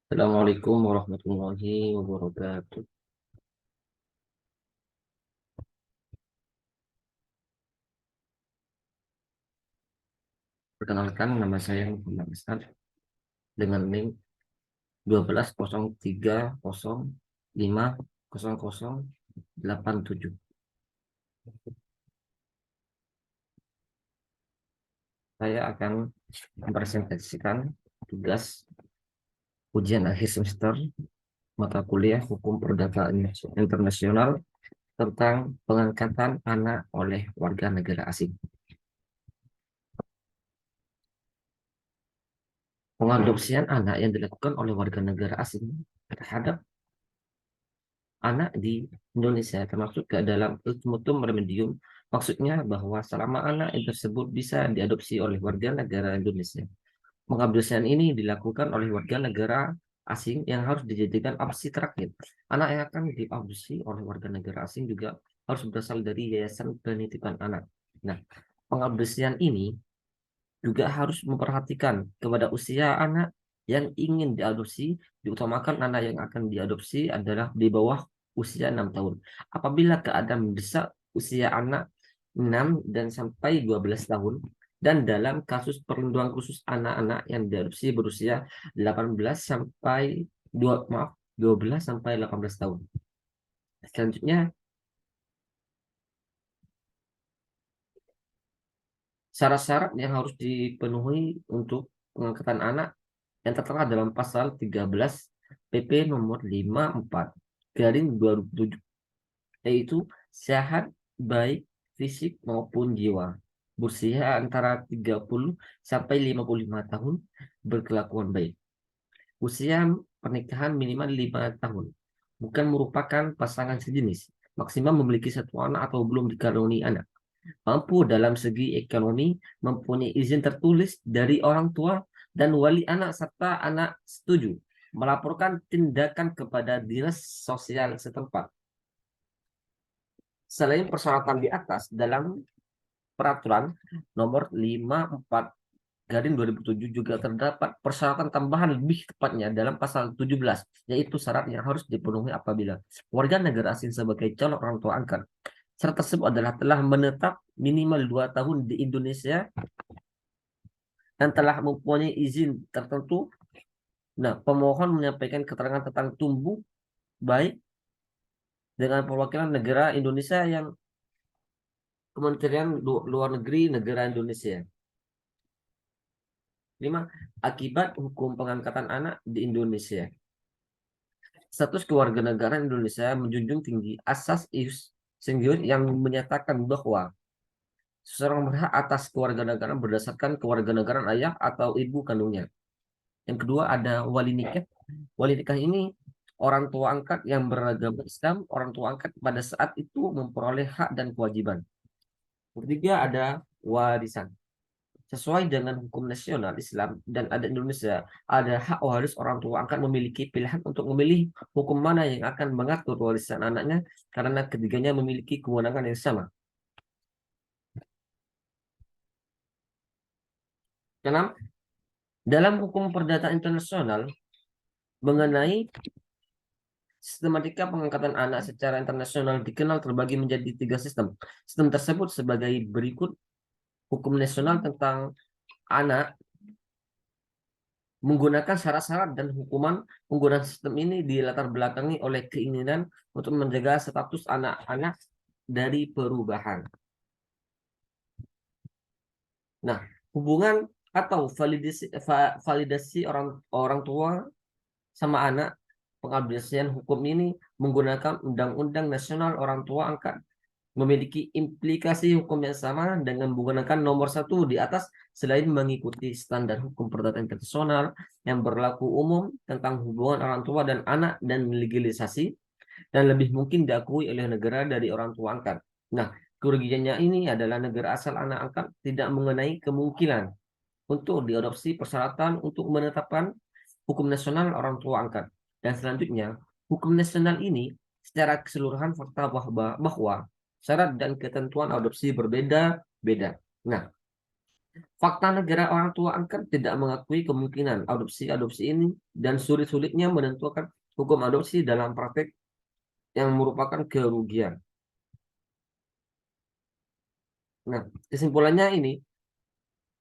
Assalamualaikum warahmatullahi wabarakatuh. Perkenalkan, nama saya Muhammad Isnad dengan NIM 1203050087. Saya akan mempresentasikan tugas ujian akhir semester mata kuliah Hukum Perdata Internasional tentang pengangkatan anak oleh warga negara asing. Pengadopsian anak yang dilakukan oleh warga negara asing terhadap anak di Indonesia termasuk ke dalam ultimatum remedium, maksudnya bahwa selama anak yang tersebut bisa diadopsi oleh warga negara Indonesia, pengadopsian ini dilakukan oleh warga negara asing yang harus dijadikan opsi terakhir. Anak yang akan diadopsi oleh warga negara asing juga harus berasal dari yayasan penitipan anak. Nah, pengadopsian ini juga harus memperhatikan kepada usia anak yang ingin diadopsi, diutamakan anak yang akan diadopsi adalah di bawah usia 6 tahun. Apabila keadaan mendesak usia anak 6 dan sampai 12 tahun, dan dalam kasus perlindungan khusus anak-anak yang diadopsi berusia 18 sampai 12 sampai 18 tahun. Selanjutnya, syarat-syarat yang harus dipenuhi untuk pengangkatan anak yang tertera dalam pasal 13 PP nomor 54 garing 2007, yaitu sehat baik fisik maupun jiwa, berusia antara 30 sampai 55 tahun, berkelakuan baik. Usia pernikahan minimal 5 tahun, bukan merupakan pasangan sejenis, maksimal memiliki satu anak atau belum dikaruniai anak, mampu dalam segi ekonomi, mempunyai izin tertulis dari orang tua dan wali anak serta anak setuju, melaporkan tindakan kepada dinas sosial setempat. Selain persyaratan di atas, dalam peraturan nomor 54 Garing 2007 juga terdapat persyaratan tambahan, lebih tepatnya dalam pasal 17, yaitu syarat yang harus dipenuhi apabila warga negara asing sebagai calon orang tua angkat. Syarat tersebut adalah telah menetap minimal 2 tahun di Indonesia dan telah mempunyai izin tertentu. Nah, pemohon menyampaikan keterangan tentang tumbuh baik dengan perwakilan negara Indonesia yang Kementerian Luar Negeri Negara Indonesia. 5. Akibat hukum pengangkatan anak di Indonesia. Status kewarganegaraan Indonesia menjunjung tinggi asas ius sanguinis yang menyatakan bahwa seseorang berhak atas kewarganegaraan berdasarkan kewarganegaraan ayah atau ibu kandungnya. Yang kedua ada wali nikah. Wali nikah ini orang tua angkat yang beragama Islam. Orang tua angkat pada saat itu memperoleh hak dan kewajiban. Yang ketiga ada warisan. Sesuai dengan hukum nasional Islam dan adat Indonesia, ada hak waris orang tua angkat memiliki pilihan untuk memilih hukum mana yang akan mengatur warisan anaknya karena ketiganya memiliki kewenangan yang sama. Keenam, dalam hukum perdata internasional mengenai sistematika pengangkatan anak secara internasional dikenal terbagi menjadi 3 sistem. Sistem tersebut sebagai berikut: hukum nasional tentang anak menggunakan syarat-syarat dan hukuman. Penggunaan sistem ini dilatar belakangi oleh keinginan untuk menjaga status anak-anak dari perubahan. Nah, hubungan atau validasi orang orang tua sama anak, pengabdian hukum ini menggunakan Undang-Undang Nasional Orang Tua Angkat memiliki implikasi hukum yang sama dengan menggunakan nomor 1 di atas, selain mengikuti standar hukum perdata internasional yang berlaku umum tentang hubungan orang tua dan anak dan legalisasi dan lebih mungkin diakui oleh negara dari orang tua angkat. Nah, kerugiannya ini adalah negara asal anak angkat tidak mengenai kemungkinan untuk diadopsi persyaratan untuk menetapkan hukum nasional orang tua angkat. Dan selanjutnya, hukum nasional ini secara keseluruhan fakta bahwa syarat dan ketentuan adopsi berbeda-beda. Nah, Fakta negara orang tua angkat tidak mengakui kemungkinan adopsi ini dan sulit-sulitnya menentukan hukum adopsi dalam praktek yang merupakan kerugian. Nah, kesimpulannya ini,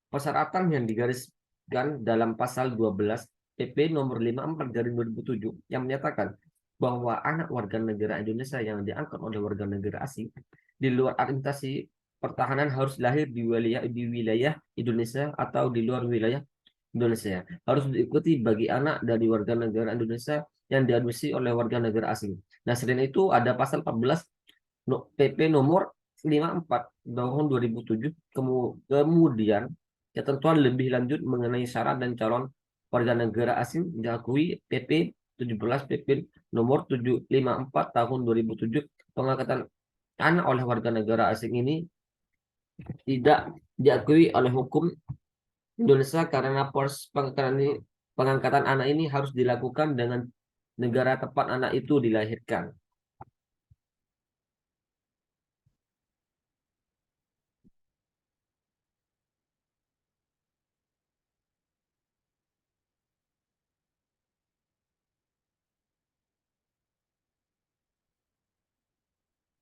persyaratan yang digariskan dalam pasal 12 PP nomor 54 garing 2007 yang menyatakan bahwa anak warga negara Indonesia yang diangkat oleh warga negara asing di luar administrasi pertahanan harus lahir di wilayah Indonesia atau di luar wilayah Indonesia. Harus diikuti bagi anak dari warga negara Indonesia yang diadopsi oleh warga negara asing. Nah, selain itu ada pasal 14 PP nomor 54 tahun 2007, kemudian ketentuan lebih lanjut mengenai syarat dan calon warga negara asing diakui PP 17 PP nomor 754 tahun 2007. Pengangkatan anak oleh warga negara asing ini tidak diakui oleh hukum Indonesia karena pengangkatan anak ini harus dilakukan dengan negara tempat anak itu dilahirkan.